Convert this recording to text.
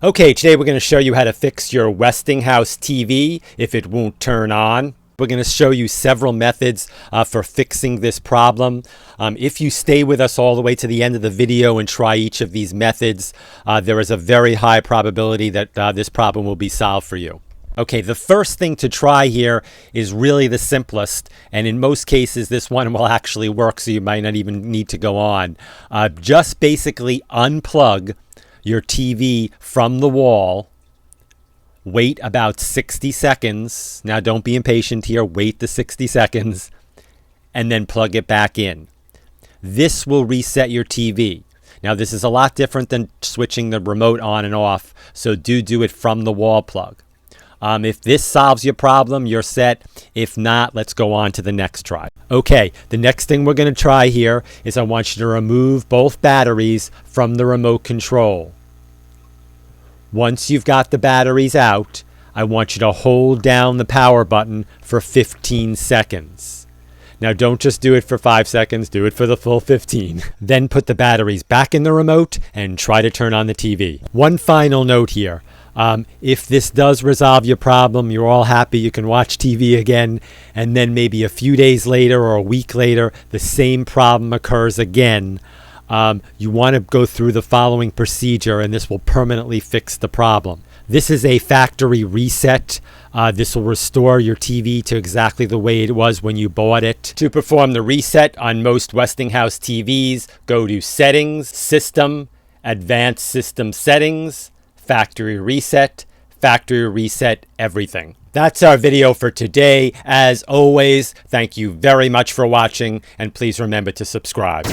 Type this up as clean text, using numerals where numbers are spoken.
Okay, today we're going to show you how to fix your Westinghouse TV if it won't turn on. We're going to show you several methods for fixing this problem. If you stay with us all the way to the end of the video and try each of these methods, there is a very high probability that this problem will be solved for you. Okay, the first thing to try here is really the simplest, and in most cases this one will actually work, so you might not even need to go on. Just basically unplug your TV from the wall, wait about 60 seconds. Now don't be impatient here, wait the 60 seconds, and then plug it back in. This will reset your TV. Now this is a lot different than switching the remote on and off, so do it from the wall plug. If this solves your problem, you're set. If not, let's go on to the next try. Okay, the next thing we're going to try here is I want you to remove both batteries from the remote control. Once you've got the batteries out, I want you to hold down the power button for 15 seconds. Now don't just do it for 5 seconds, do it for the full 15. Then put the batteries back in the remote and try to turn on the TV. One final note here. If this does resolve your problem, you're all happy, you can watch TV again, and then maybe a few days later or a week later, the same problem occurs again. You want to go through the following procedure, and this will permanently fix the problem. This is a factory reset. This will restore your TV to exactly the way it was when you bought it. To perform the reset on most Westinghouse TVs, go to Settings, System, Advanced System Settings, Factory Reset everything. That's our video for today. As always, thank you very much for watching, and please remember to subscribe.